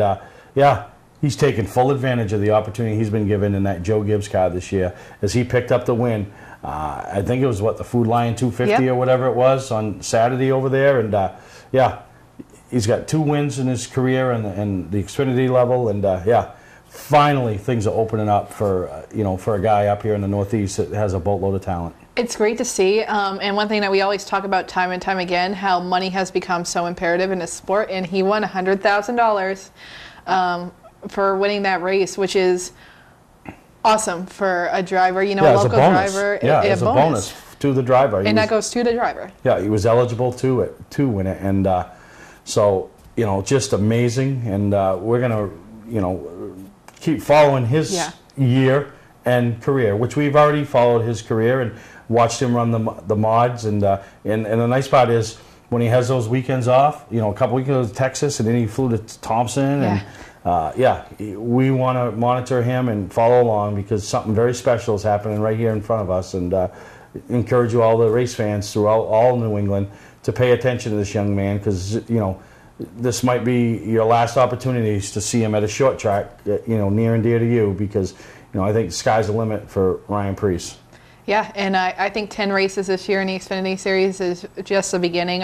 yeah, he's taken full advantage of the opportunity he's been given in that Joe Gibbs car this year as he picked up the win. I think it was, what, the Food Lion 250 or whatever it was on Saturday over there. And yeah, he's got 2 wins in his career and the Xfinity level, and yeah, finally things are opening up for you know, for a guy up here in the Northeast that has a boatload of talent. It's great to see, and one thing that we always talk about time and time again, how money has become so imperative in this sport, and he won $100,000 for winning that race, which is awesome for a driver, you know, a local driver. Yeah, as a bonus to the driver. And that goes to the driver. Yeah, he was eligible to win it, and so, you know, just amazing, and we're going to, you know, keep following his year and career, which we've already followed his career and watched him run the mods, and the nice part is when he has those weekends off, you know, a couple weekends to Texas, and then he flew to Thompson, and yeah, we want to monitor him and follow along because something very special is happening right here in front of us, and encourage you, all the race fans throughout all New England, to pay attention to this young man, because, you know, this might be your last opportunities to see him at a short track, you know, near and dear to you, because, you know, I think the sky's the limit for Ryan Priest. Yeah, and I think 10 races this year in the Xfinity Series is just the beginning.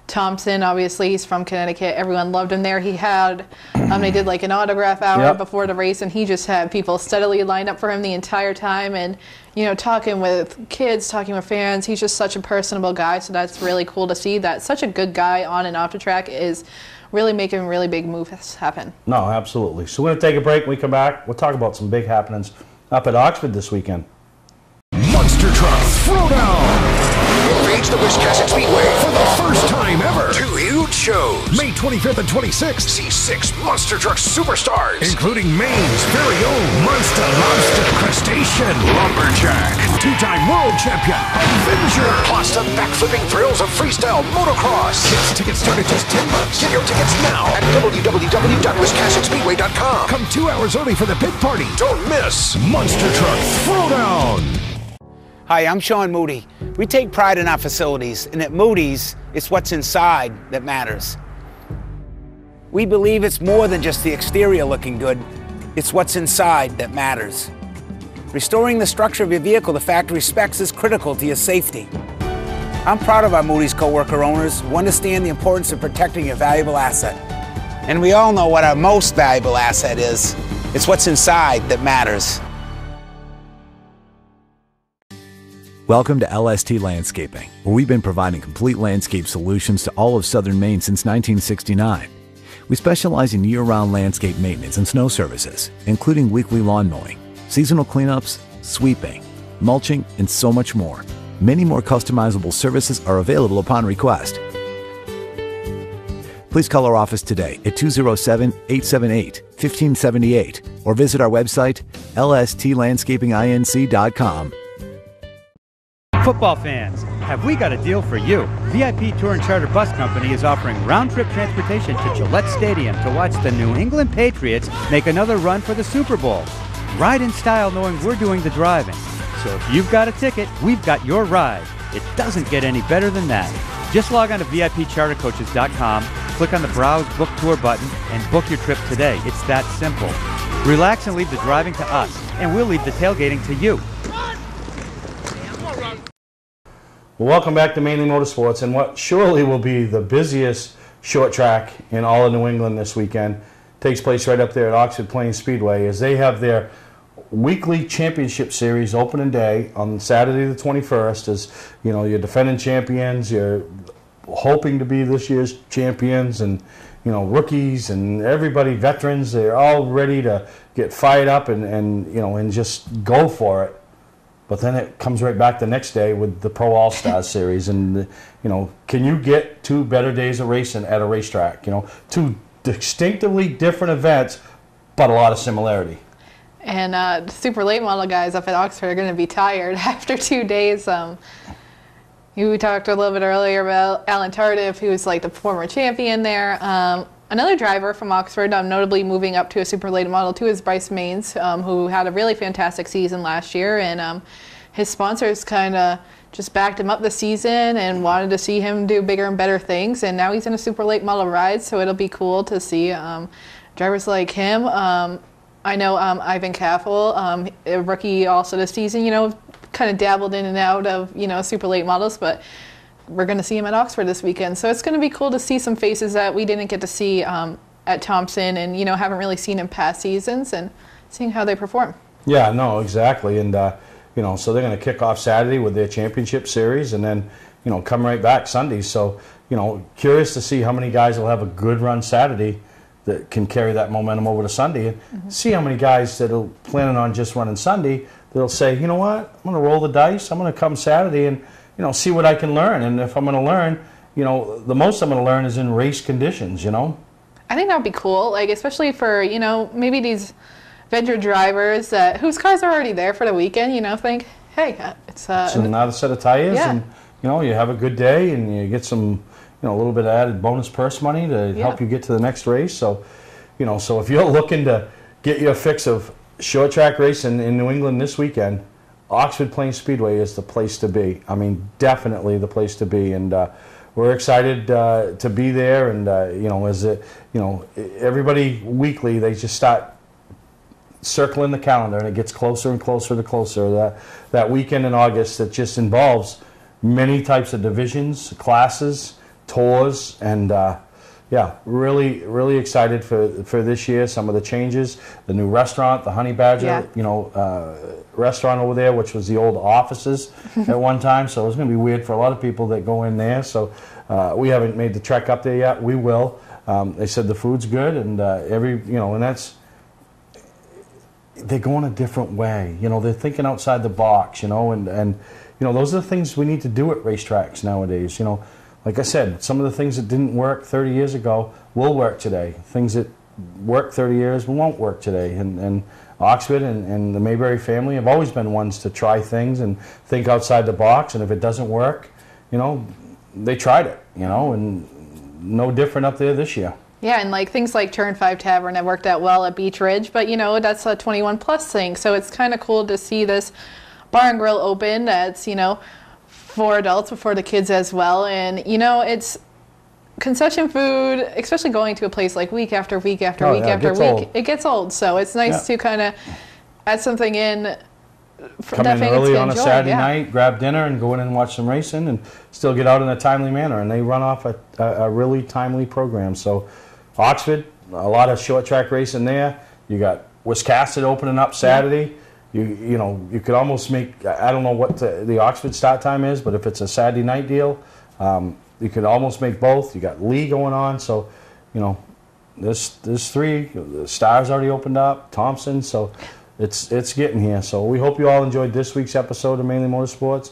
Thompson, obviously, he's from Connecticut. Everyone loved him there. He had, they did like an autograph hour before the race, and he just had people steadily lined up for him the entire time, and, you know, talking with kids, talking with fans. He's just such a personable guy, so that's really cool to see that such a good guy on and off the track is really making really big moves happen. No, absolutely. So we're going to take a break. When we come back, we'll talk about some big happenings up at Oxford this weekend. Monster Truck Throwdown! Invades the Wiscasset Speedway for the first time ever. 2 huge shows. May 25th and 26th. See 6 Monster Truck superstars, including Maine's very own Monster Lobster Crustacean Lumberjack, 2-time world champion Avenger, plus the backflipping thrills of freestyle motocross. Kids tickets start at just $10. Get your tickets now at www.wiscassetspeedway.com. Come 2 hours early for the big party. Don't miss Monster Truck Throwdown. Hi, I'm Sean Moody. We take pride in our facilities, and at Moody's, it's what's inside that matters. We believe it's more than just the exterior looking good, it's what's inside that matters. Restoring the structure of your vehicle to factory specs is critical to your safety. I'm proud of our Moody's co-worker owners who understand the importance of protecting your valuable asset. And we all know what our most valuable asset is. It's what's inside that matters. Welcome to LST Landscaping, where we've been providing complete landscape solutions to all of southern Maine since 1969. We specialize in year-round landscape maintenance and snow services, including weekly lawn mowing, seasonal cleanups, sweeping, mulching, and so much more. Many more customizable services are available upon request. Please call our office today at 207-878-1578 or visit our website, lstlandscapinginc.com. Football fans, have we got a deal for you? VIP Tour and Charter Bus Company is offering round-trip transportation to Gillette Stadium to watch the New England Patriots make another run for the Super Bowl. Ride in style knowing we're doing the driving. So if you've got a ticket, we've got your ride. It doesn't get any better than that. Just log on to VIPChartercoaches.com, click on the Browse Book Tour button, and book your trip today. It's that simple. Relax and leave the driving to us, and we'll leave the tailgating to you. Well, welcome back to Mainely Motorsports, and what surely will be the busiest short track in all of New England this weekend takes place right up there at Oxford Plains Speedway, as they have their weekly championship series opening day on Saturday the 21st. As you know, you're defending champions, you're hoping to be this year's champions, and you know, rookies and everybody, veterans, they're all ready to get fired up and you know, and just go for it. But then it comes right back the next day with the Pro All-Stars Series. And, you know, can you get 2 better days of racing at a racetrack? You know, 2 distinctively different events, but a lot of similarity. And the super late model guys up at Oxford are going to be tired after 2 days. We talked a little bit earlier about Alan Tardif, who's like the former champion there. Another driver from Oxford, notably moving up to a super late model 2, is Bryce Maines, who had a really fantastic season last year. And his sponsors kind of just backed him up this season and wanted to see him do bigger and better things. And now he's in a super late model ride, so it'll be cool to see drivers like him. I know Ivan Caffel, a rookie also this season, you know, kind of dabbled in and out of, you know, super late models, but we're going to see him at Oxford this weekend. So it's going to be cool to see some faces that we didn't get to see at Thompson and, you know, haven't really seen in past seasons, and seeing how they perform. Yeah, no, exactly. And, you know, so they're going to kick off Saturday with their championship series and then, you know, come right back Sunday. So, you know, curious to see how many guys will have a good run Saturday that can carry that momentum over to Sunday, and see how many guys that are planning on just running Sunday that'll say, you know what, I'm going to roll the dice, I'm going to come Saturday and, you know, see what I can learn. And if I'm going to learn, you know, the most I'm going to learn is in race conditions, you know. I think that would be cool, like especially for, you know, maybe these venture drivers whose cars are already there for the weekend, you know, think, hey, it's another set of tires, yeah. And, you know, you have a good day and you get some, you know, a little bit of added bonus purse money to help you get to the next race. So, you know, so if you're looking to get your fix of short track racing in New England this weekend, Oxford Plains Speedway is the place to be. I mean, definitely the place to be. And we're excited to be there. And, you know, as it, you know, everybody weekly, they just start circling the calendar and it gets closer and closer to closer. That weekend in August that just involves many types of divisions, classes, tours, and yeah, really excited for this year. Some of the changes, the new restaurant, the Honey Badger, you know, restaurant over there, which was the old offices at one time. So it's going to be weird for a lot of people that go in there. So we haven't made the trek up there yet. We will. They said the food's good, and you know, and that's, they're going a different way. You know, they're thinking outside the box. You know, and you know, those are the things we need to do at racetracks nowadays. You know. Like I said, some of the things that didn't work 30 years ago will work today. Things that worked 30 years won't work today. And Oxford and the Mayberry family have always been ones to try things and think outside the box. And if it doesn't work, you know, they tried it, you know, and no different up there this year. Yeah, and like things like Turn 5 Tavern have worked out well at Beach Ridge, but, you know, that's a 21 plus thing. So it's kind of cool to see this bar and grill open that's, you know, for adults, but for the kids as well. And, you know, it's concession food, especially going to a place like week after week after week after week. It gets old. So it's nice to kind of add something in. Come in early on a Saturday night, grab dinner, and go in and watch some racing, and still get out in a timely manner. And they run off a really timely program. So Oxford, a lot of short track racing there. You got Wiscasset opening up Saturday. You know, you could almost make, I don't know what the Oxford start time is, but if it's a Saturday night deal, you could almost make both. You got Lee going on, so, you know, there's 3. The Stars already opened up, Thompson, so it's getting here. So we hope you all enjoyed this week's episode of Mainly Motorsports.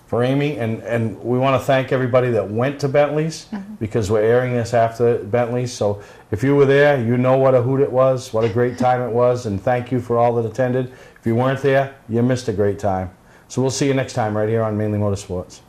For Amy, and we want to thank everybody that went to Bentley's, because we're airing this after Bentley's. So if you were there, you know what a hoot it was, what a great time it was, and thank you for all that attended. If you weren't there, you missed a great time. So we'll see you next time right here on Mainly Motorsports.